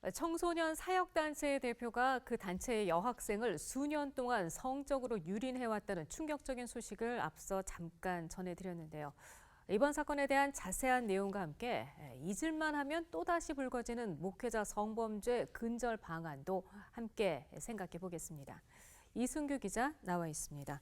청소년 사역단체의 대표가 그 단체의 여학생을 수년 동안 성적으로 유린해왔다는 충격적인 소식을 앞서 잠깐 전해드렸는데요. 이번 사건에 대한 자세한 내용과 함께 잊을만 하면 또다시 불거지는 목회자 성범죄 근절 방안도 함께 생각해 보겠습니다. 이승규 기자 나와 있습니다.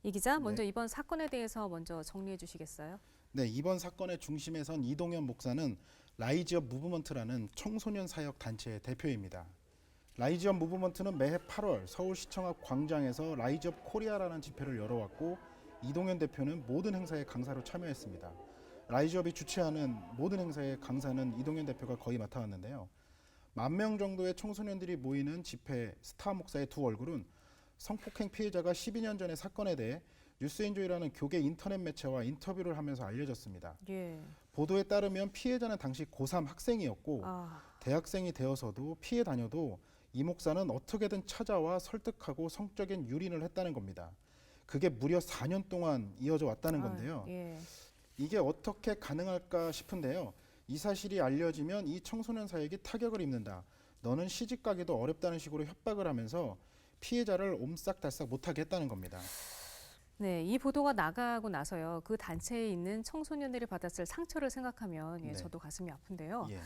이 기자, 먼저 네. 이번 사건에 대해서 먼저 정리해 주시겠어요? 네, 이번 사건의 중심에 선 이동현 목사는 라이즈 업 무브먼트라는 청소년 사역 단체의 대표입니다. 라이즈 업 무브먼트는 매해 8월 서울시청 앞 광장에서 라이즈 업 코리아라는 집회를 열어왔고 이동현 대표는 모든 행사에 강사로 참여했습니다. 라이즈 업이 주최하는 모든 행사의 강사는 이동현 대표가 거의 맡아왔는데요. 10,000명 정도의 청소년들이 모이는 집회 스타 목사의 두 얼굴은 성폭행 피해자가 12년 전의 사건에 대해 뉴스엔조이라는 교계 인터넷 매체와 인터뷰를 하면서 알려졌습니다. 예. 보도에 따르면 피해자는 당시 고3 학생이었고 아, 대학생이 되어서도 피해 다녀도 이 목사는 어떻게든 찾아와 설득하고 성적인 유린을 했다는 겁니다. 그게 무려 4년 동안 이어져 왔다는 건데요. 예. 이게 어떻게 가능할까 싶은데요. 이 사실이 알려지면 이 청소년 사역이 타격을 입는다. 너는 시집 가기도 어렵다는 식으로 협박을 하면서 피해자를 옴싹달싹 못하게 했다는 겁니다. 네, 이 보도가 나가고 나서요. 그 단체에 있는 청소년들이 받았을 상처를 생각하면 네. 저도 가슴이 아픈데요. 예,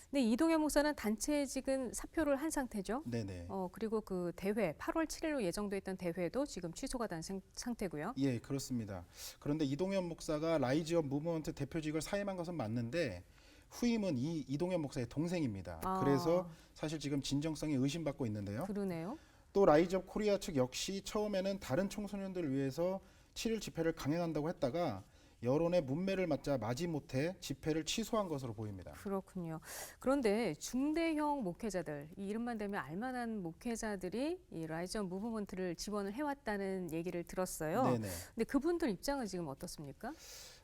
근데 이동현 목사는 단체직은 사표를 한 상태죠. 네네. 그리고 그 대회 8월 7일로 예정돼 있던 대회도 지금 취소가 된 상태고요. 예, 그렇습니다. 그런데 이동현 목사가 라이즈업 무브먼트 대표직을 사임한 것은 맞는데 후임은 이 이동현 목사의 동생입니다. 아. 그래서 사실 지금 진정성이 의심받고 있는데요. 그러네요. 또 라이즈업 코리아 측 역시 처음에는 다른 청소년들을 위해서 7일 집회를 강행한다고 했다가 여론의 문매를 맞자 마지못해 집회를 취소한 것으로 보입니다. 그렇군요. 그런데 중대형 목회자들, 이 이름만 대면 알만한 목회자들이 이 라이즈 업 무브먼트를 지원을 해왔다는 얘기를 들었어요. 네네. 근데 그분들 입장은 지금 어떻습니까?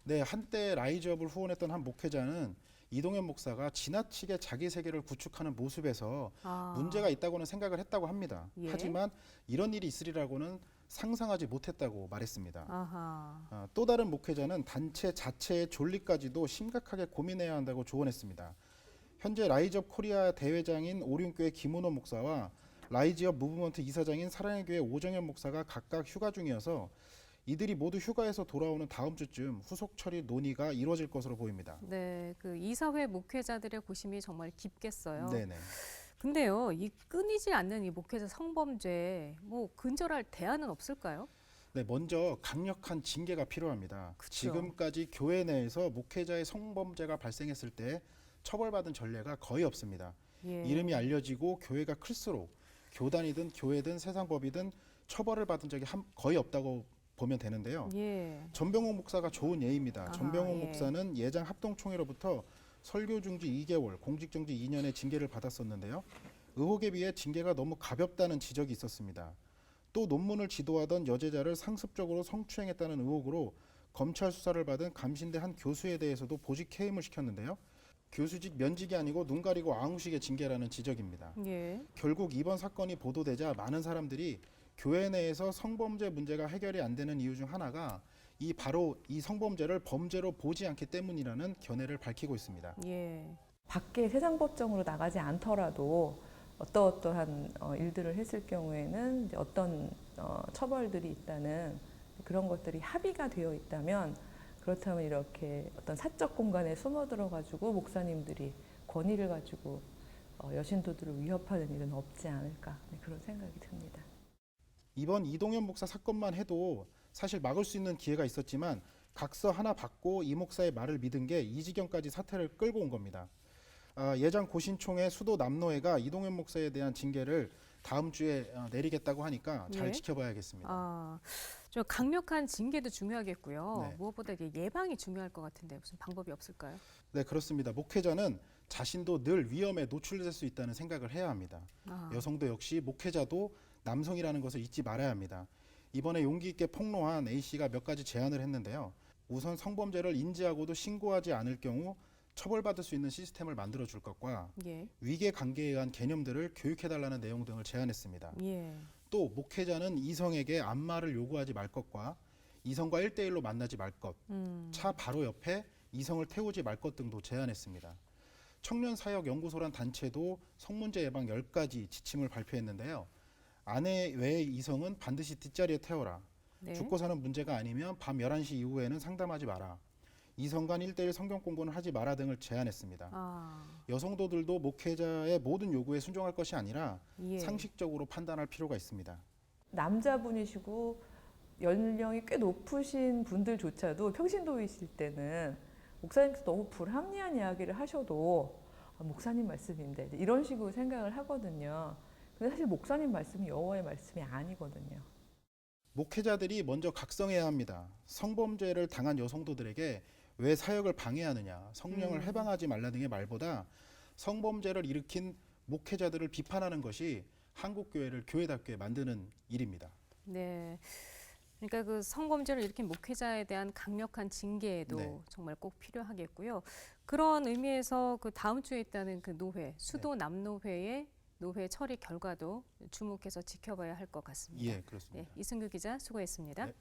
네, 한때 라이즈업을 후원했던 한 목회자는 이동현 목사가 지나치게 자기 세계를 구축하는 모습에서 아. 문제가 있다고는 생각을 했다고 합니다. 예? 하지만 이런 일이 있으리라고는 상상하지 못했다고 말했습니다. 아하. 또 다른 목회자는 단체 자체의 존립까지도 심각하게 고민해야 한다고 조언했습니다. 현재 라이즈업 코리아 대회장인 오륜교회 김은호 목사와 라이즈업 무브먼트 이사장인 사랑의 교회 오정현 목사가 각각 휴가 중이어서 이들이 모두 휴가에서 돌아오는 다음 주쯤 후속 처리 논의가 이루어질 것으로 보입니다. 네, 그 이사회 목회자들의 고심이 정말 깊겠어요. 네네. 근데요, 이 끊이지 않는 이 목회자 성범죄, 뭐 근절할 대안은 없을까요? 네, 먼저 강력한 징계가 필요합니다. 그쵸. 지금까지 교회 내에서 목회자의 성범죄가 발생했을 때 처벌받은 전례가 거의 없습니다. 예. 이름이 알려지고 교회가 클수록 교단이든 교회든 세상법이든 처벌을 받은 적이 거의 없다고 보면 되는데요. 예. 전병옥 목사가 좋은 예입니다. 아하, 전병옥 예. 목사는 예장 합동총회로부터 설교 중지 2개월, 공직 정지 2년의 징계를 받았었는데요. 의혹에 비해 징계가 너무 가볍다는 지적이 있었습니다. 또 논문을 지도하던 여제자를 상습적으로 성추행했다는 의혹으로 검찰 수사를 받은 감신대 한 교수에 대해서도 보직 해임을 시켰는데요. 교수직 면직이 아니고 눈 가리고 앙우식의 징계라는 지적입니다. 예. 결국 이번 사건이 보도되자 많은 사람들이 교회 내에서 성범죄 문제가 해결이 안 되는 이유 중 하나가 바로 이 성범죄를 범죄로 보지 않기 때문이라는 견해를 밝히고 있습니다. 예. 밖에 세상법정으로 나가지 않더라도 어떠한 일들을 했을 경우에는 이제 어떤 처벌들이 있다는 그런 것들이 합의가 되어 있다면, 그렇다면 이렇게 어떤 사적 공간에 숨어 들어가지고 목사님들이 권위를 가지고 여신도들을 위협하는 일은 없지 않을까, 그런 생각이 듭니다. 이번 이동현 목사 사건만 해도 사실 막을 수 있는 기회가 있었지만 각서 하나 받고 이 목사의 말을 믿은 게 이 지경까지 사태를 끌고 온 겁니다. 예장 고신총회 수도 남노회가 이동현 목사에 대한 징계를 다음 주에 내리겠다고 하니까 잘 예. 지켜봐야겠습니다. 좀 강력한 징계도 중요하겠고요. 네. 무엇보다 이게 예방이 중요할 것 같은데 무슨 방법이 없을까요? 네, 그렇습니다. 목회자는 자신도 늘 위험에 노출될 수 있다는 생각을 해야 합니다. 아. 여성도 역시 목회자도 남성이라는 것을 잊지 말아야 합니다. 이번에 용기 있게 폭로한 A씨가 몇 가지 제안을 했는데요. 우선 성범죄를 인지하고도 신고하지 않을 경우 처벌받을 수 있는 시스템을 만들어 줄 것과 예. 위계 관계에 의한 개념들을 교육해달라는 내용 등을 제안했습니다. 예. 또 목회자는 이성에게 안마를 요구하지 말 것과 이성과 1대1로 만나지 말 것, 차 바로 옆에 이성을 태우지 말 것 등도 제안했습니다. 청년사역연구소란 단체도 성문제 예방 10가지 지침을 발표했는데요. 아내 외의 이성은 반드시 뒷자리에 태워라. 네. 죽고 사는 문제가 아니면 밤 11시 이후에는 상담하지 마라. 이성 간 1대1 성경 공부는 하지 마라 등을 제안했습니다. 여성도들도 목회자의 모든 요구에 순종할 것이 아니라 예. 상식적으로 판단할 필요가 있습니다. 남자분이시고 연령이 꽤 높으신 분들조차도 평신도이실 때는 목사님께서 너무 불합리한 이야기를 하셔도 목사님 말씀인데 이런 식으로 생각을 하거든요. 근데 사실 목사님 말씀이 여호와의 말씀이 아니거든요. 목회자들이 먼저 각성해야 합니다. 성범죄를 당한 여성도들에게 왜 사역을 방해하느냐, 성령을 해방하지 말라 등의 말보다 성범죄를 일으킨 목회자들을 비판하는 것이 한국 교회를 교회답게 만드는 일입니다. 네. 그러니까 그 성범죄를 일으킨 목회자에 대한 강력한 징계도 네. 정말 꼭 필요하겠고요. 그런 의미에서 그 다음 주에 있다는 그 노회, 수도 남노회의 노회 처리 결과도 주목해서 지켜봐야 할 것 같습니다. 예, 그렇습니다. 네, 이승규 기자 수고했습니다. 네.